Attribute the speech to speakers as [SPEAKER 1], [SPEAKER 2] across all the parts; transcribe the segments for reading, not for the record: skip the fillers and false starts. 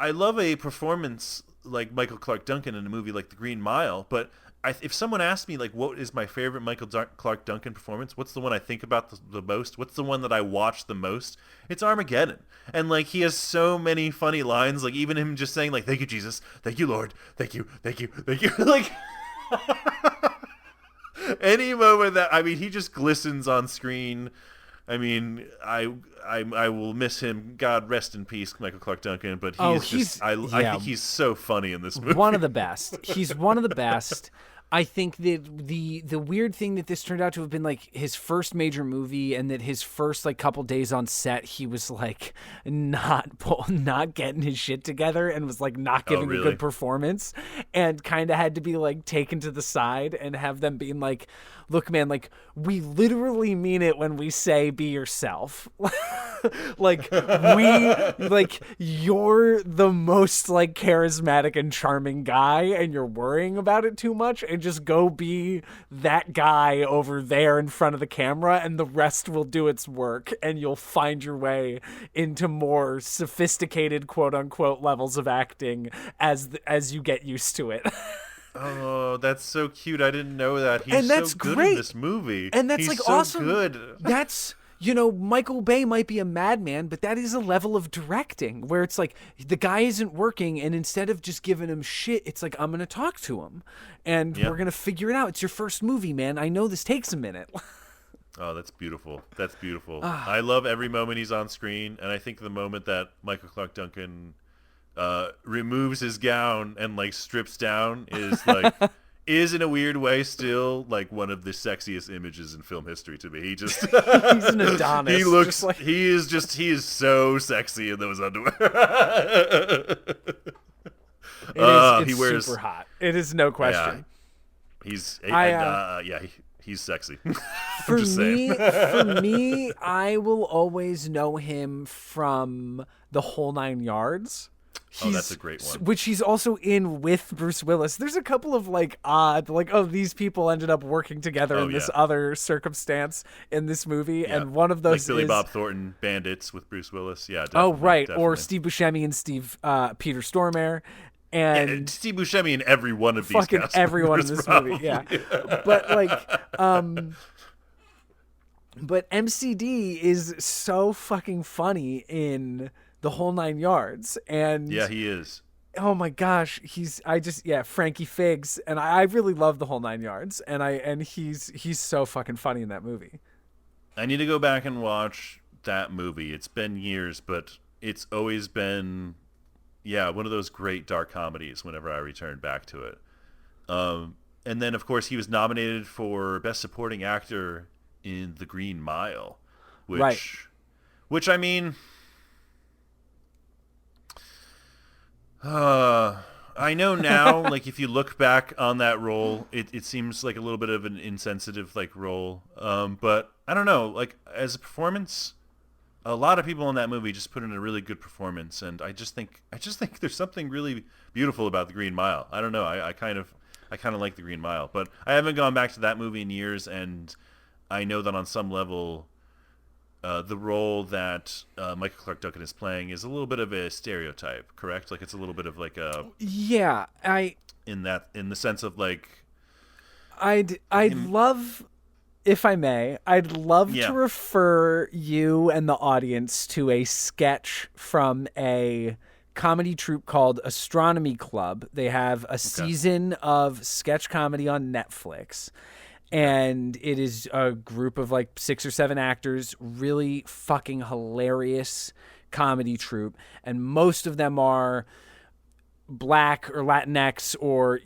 [SPEAKER 1] I love a performance like Michael Clarke Duncan in a movie like The Green Mile, but if someone asked me like what is my favorite Clarke Duncan performance, what's the one I think about the most, what's the one that I watch the most, it's Armageddon. And like he has so many funny lines, like even him just saying like thank you Jesus, thank you Lord, thank you, thank you, thank you, like any moment that he just glistens on screen. I mean, I will miss him. God rest in peace, Michael Clarke Duncan. But I think he's so funny in this movie.
[SPEAKER 2] One of the best. He's one of the best. I think that the weird thing that this turned out to have been like his first major movie, and that his first like couple days on set, he was like not getting his shit together and was like not giving a good performance, and kind of had to be like taken to the side and have them being like, look, man, like we literally mean it when we say be yourself. Like you're the most like charismatic and charming guy, and you're worrying about it too much, and just go be that guy over there in front of the camera, and the rest will do its work, and you'll find your way into more sophisticated quote unquote levels of acting as you get used to it.
[SPEAKER 1] Oh, that's so cute. I didn't know that. He's
[SPEAKER 2] and that's
[SPEAKER 1] so good
[SPEAKER 2] great.
[SPEAKER 1] in this movie.
[SPEAKER 2] And that's
[SPEAKER 1] He's
[SPEAKER 2] like
[SPEAKER 1] so
[SPEAKER 2] awesome.
[SPEAKER 1] Good.
[SPEAKER 2] That's, Michael Bay might be a madman, but that is a level of directing where it's like the guy isn't working, and instead of just giving him shit, it's like, I'm going to talk to him and we're going to figure it out. It's your first movie, man. I know this takes a minute.
[SPEAKER 1] Oh, that's beautiful. That's beautiful. I love every moment he's on screen, and I think the moment that Michael Clarke Duncan removes his gown and like strips down is like is in a weird way still like one of the sexiest images in film history to me. He just
[SPEAKER 2] he's an Adonis.
[SPEAKER 1] He is so sexy in those underwear.
[SPEAKER 2] He wears super hot. It is no question.
[SPEAKER 1] Yeah. He's sexy.
[SPEAKER 2] For me, I will always know him from The Whole Nine Yards.
[SPEAKER 1] That's a great one.
[SPEAKER 2] Which he's also in with Bruce Willis. There's a couple of like odd, like, oh, these people ended up working together in this other circumstance in this movie, and one of those
[SPEAKER 1] like Billy
[SPEAKER 2] is
[SPEAKER 1] Bob Thornton, Bandits with Bruce Willis. Yeah.
[SPEAKER 2] Oh, right. Definitely. Or Steve Buscemi and Peter Stormare. And
[SPEAKER 1] Steve Buscemi in every one of these
[SPEAKER 2] fucking everyone in this
[SPEAKER 1] probably.
[SPEAKER 2] movie, yeah. But like, but MCD is so fucking funny in The Whole Nine Yards, and
[SPEAKER 1] yeah, he is.
[SPEAKER 2] Oh my gosh, Frankie Figs, and I really love The Whole Nine Yards, and he's so fucking funny in that movie.
[SPEAKER 1] I need to go back and watch that movie. It's been years, but it's always been. Yeah, one of those great dark comedies whenever I return back to it. And then, of course, he was nominated for Best Supporting Actor in The Green Mile, which I mean, I know now, like, if you look back on that role, it seems like a little bit of an insensitive, like, role. But I don't know, like, as a performance, a lot of people in that movie just put in a really good performance, and I just think there's something really beautiful about The Green Mile. I don't know. I kind of like The Green Mile, but I haven't gone back to that movie in years, and I know that on some level, the role that Michael Clarke Duncan is playing is a little bit of a stereotype, correct? Like it's a little bit of like a in the sense of like
[SPEAKER 2] I'd love. If I may, I'd love to refer you and the audience to a sketch from a comedy troupe called Astronomy Club. They have a season of sketch comedy on Netflix, and it is a group of like 6 or 7 actors, really fucking hilarious comedy troupe, and most of them are Black or Latinx or,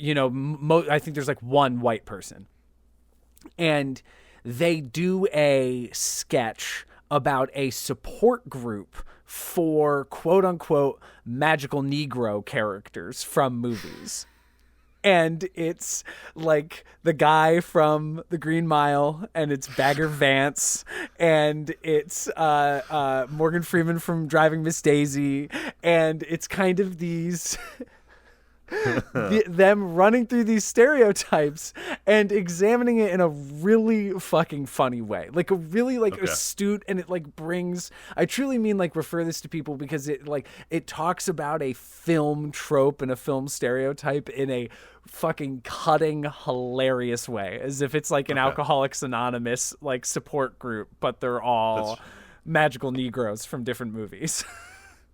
[SPEAKER 2] I think there's like one white person. And they do a sketch about a support group for quote unquote magical Negro characters from movies. And it's like the guy from The Green Mile, and it's Bagger Vance, and it's Morgan Freeman from Driving Miss Daisy, and it's kind of these them running through these stereotypes and examining it in a really fucking funny way, like a really astute, and it like brings, I truly mean like refer this to people because it talks about a film trope and a film stereotype in a fucking cutting, hilarious way, as if it's like an Alcoholics Anonymous like support group, but they're all magical Negroes from different movies.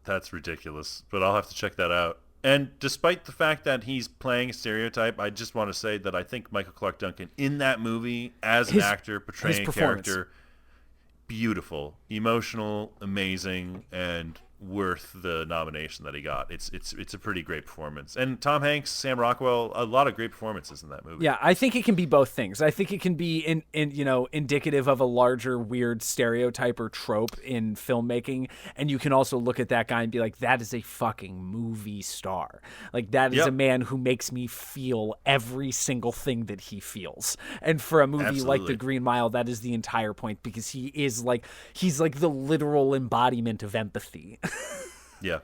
[SPEAKER 1] That's ridiculous, but I'll have to check that out. And despite the fact that he's playing a stereotype, I just want to say that I think Michael Clarke Duncan in that movie as an actor portraying a character, beautiful, emotional, amazing, and worth the nomination that he got. It's a pretty great performance. And Tom Hanks, Sam Rockwell, a lot of great performances in that movie.
[SPEAKER 2] Yeah, I think it can be both things. I think it can be indicative of a larger weird stereotype or trope in filmmaking, and you can also look at that guy and be like, that is a fucking movie star. Like that is a man who makes me feel every single thing that he feels. And for a movie like The Green Mile, that is the entire point, because he's like the literal embodiment of empathy.
[SPEAKER 1] Yeah.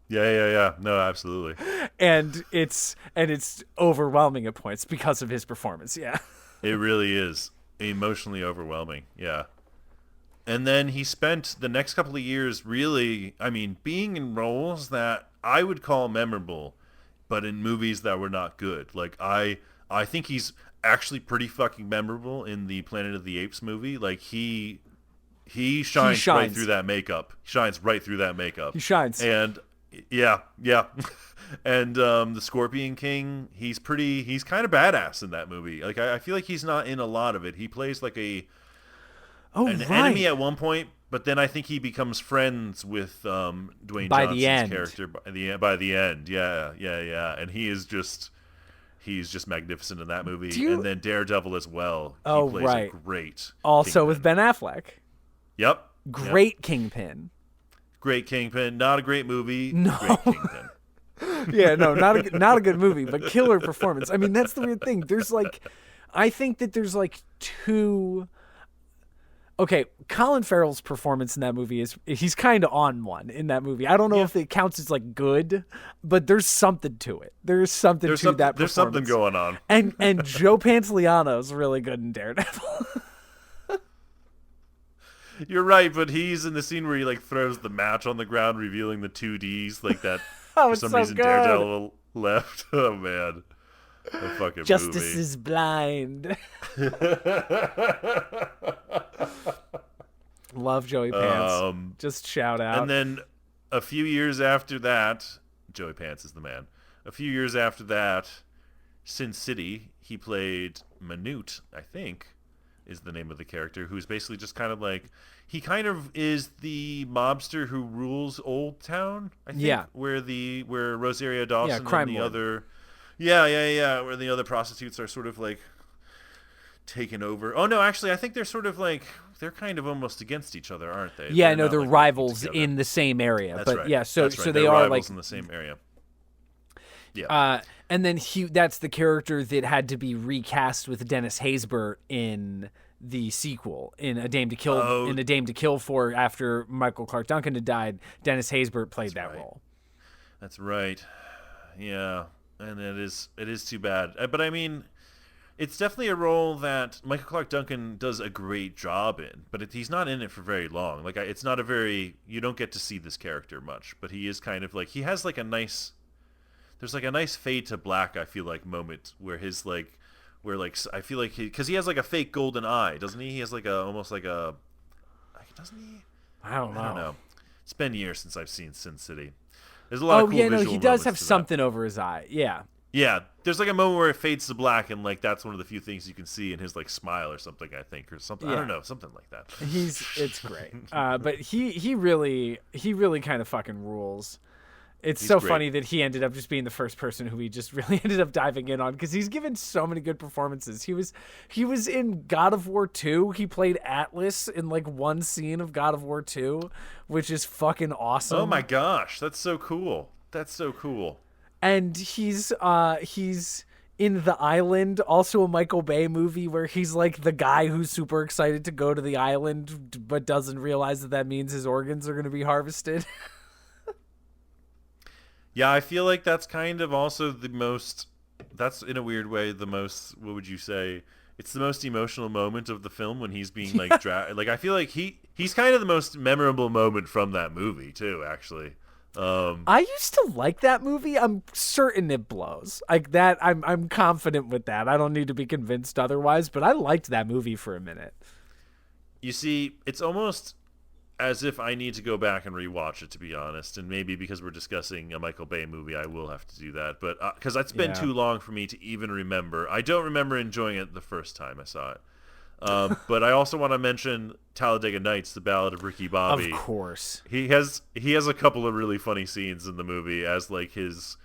[SPEAKER 1] No, absolutely.
[SPEAKER 2] And it's overwhelming at points because of his performance. Yeah.
[SPEAKER 1] It really is emotionally overwhelming. Yeah. And then he spent the next couple of years really, I mean, being in roles that I would call memorable, but in movies that were not good. Like I think he's actually pretty fucking memorable in the Planet of the Apes movie. Like he shines right through that makeup. He shines right through that makeup.
[SPEAKER 2] He shines.
[SPEAKER 1] And yeah. And the Scorpion King, he's kind of badass in that movie. Like I feel like he's not in a lot of it. He plays like an enemy at one point, but then I think he becomes friends with Dwayne Johnson's character by the end. Yeah. And he's just magnificent in that movie. And then Daredevil as well. He plays a great
[SPEAKER 2] also
[SPEAKER 1] Kingpin.
[SPEAKER 2] With Ben Affleck.
[SPEAKER 1] Yep.
[SPEAKER 2] Great Kingpin.
[SPEAKER 1] Great Kingpin. Not a great movie.
[SPEAKER 2] No.
[SPEAKER 1] Great Kingpin.
[SPEAKER 2] Yeah, no, not a good movie, but killer performance. I mean, that's the weird thing. I think that there's like two. Okay, Colin Farrell's performance in that movie he's kind of on one in that movie. I don't know if it counts as like good, but there's something to it. There's something to that performance.
[SPEAKER 1] There's something going on.
[SPEAKER 2] And Joe Pantoliano's really good in Daredevil.
[SPEAKER 1] You're right, but he's in the scene where he like throws the match on the ground, revealing the 2Ds like that. For some reason,
[SPEAKER 2] good.
[SPEAKER 1] Daredevil left. Oh man, the fucking
[SPEAKER 2] Justice
[SPEAKER 1] movie.
[SPEAKER 2] is blind. Love Joey Pants. Just shout out.
[SPEAKER 1] And then a few years after that, Joey Pants is the man. A few years after that, Sin City, he played Manute, I think, is the name of the character, who's basically just kind of like, he kind of is the mobster who rules Old Town, I think, where Rosario Dawson and the other, where the other prostitutes are sort of like taken over. Oh no, actually, I think they're sort of like, they're kind of almost against each other, aren't they?
[SPEAKER 2] Yeah, they're like rivals in the same area.
[SPEAKER 1] That's right.
[SPEAKER 2] Yeah, so
[SPEAKER 1] they're
[SPEAKER 2] they are
[SPEAKER 1] rivals
[SPEAKER 2] like
[SPEAKER 1] in the same area. Yeah.
[SPEAKER 2] And then that's the character that had to be recast with Dennis Haysbert in the sequel, in A Dame to Kill For, after Michael Clarke Duncan had died. Dennis Haysbert played that role.
[SPEAKER 1] That's right. Yeah, and it is too bad. But I mean, it's definitely a role that Michael Clarke Duncan does a great job in, but he's not in it for very long. Like it's not you don't get to see this character much, but he is kind of like, he has like there's like a nice fade to black, I feel like, moment where I feel like because he has like a fake golden eye, doesn't he? He has like doesn't he?
[SPEAKER 2] I don't
[SPEAKER 1] know. It's been years since I've seen Sin City. There's a lot of cool visual
[SPEAKER 2] he does have
[SPEAKER 1] moments to
[SPEAKER 2] something over his eye. Yeah.
[SPEAKER 1] Yeah, there's like a moment where it fades to black, and like that's one of the few things you can see in his like smile or something, I think, or something. I don't know, something like that.
[SPEAKER 2] It's great. But he really kind of fucking rules. He's so great. Funny that he ended up just being the first person who we just really ended up diving in on, because he's given so many good performances. He was in God of War 2. He played Atlas in like one scene of God of War 2, which is fucking awesome.
[SPEAKER 1] Oh my gosh, that's so cool.
[SPEAKER 2] And he's in The Island, also a Michael Bay movie where he's like the guy who's super excited to go to the island but doesn't realize that means his organs are going to be harvested.
[SPEAKER 1] Yeah, I feel like that's kind of also the most. That's in a weird way the most. What would you say? It's the most emotional moment of the film when he's being like like I feel like he's kind of the most memorable moment from that movie too. Actually,
[SPEAKER 2] I used to like that movie. I'm certain it blows. Like that, I'm confident with that. I don't need to be convinced otherwise, but I liked that movie for a minute.
[SPEAKER 1] you see, it's almost as if I need to go back and rewatch it, to be honest. And maybe because we're discussing a Michael Bay movie, I will have to do that. But because it's been too long for me to even remember. I don't remember enjoying it the first time I saw it. But I also want to mention Talladega Nights, the Ballad of Ricky Bobby.
[SPEAKER 2] Of course,
[SPEAKER 1] he has a couple of really funny scenes in the movie as his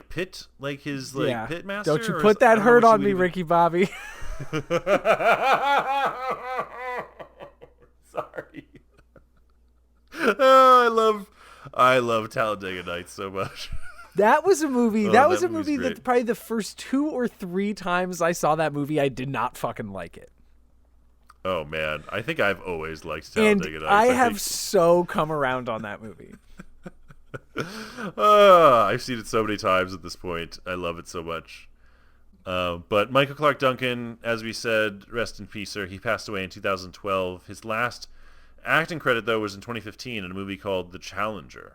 [SPEAKER 1] pit pit master.
[SPEAKER 2] Don't you put that hurt on me, Ricky Bobby.
[SPEAKER 1] Sorry. Oh, I love Talladega Nights so much.
[SPEAKER 2] That was a movie. That was a movie that probably the first 2 or 3 times I saw that movie, I did not fucking like it.
[SPEAKER 1] Oh man, I think I've always liked Talladega Nights.
[SPEAKER 2] I have so come around on that movie.
[SPEAKER 1] I've seen it so many times at this point. I love it so much. But Michael Clarke Duncan, as we said, rest in peace, sir. He passed away in 2012. His last acting credit, though, was in 2015 in a movie called The Challenger,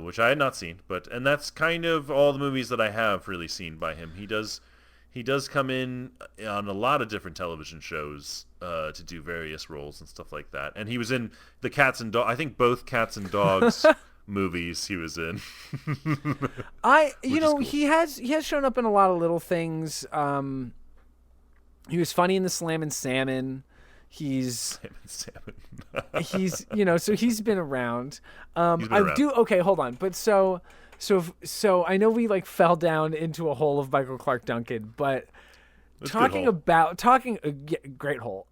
[SPEAKER 1] which I had not seen. And that's kind of all the movies that I have really seen by him. He does come in on a lot of different television shows to do various roles and stuff like that. And he was in the Cats and Dogs. I think both Cats and Dogs movies he was in.
[SPEAKER 2] Cool. he has shown up in a lot of little things. He was funny in the Slam and Salmon. He's so he's been around. Okay, hold on. But so I know we like fell down into a hole of Michael Clarke Duncan, but great hole.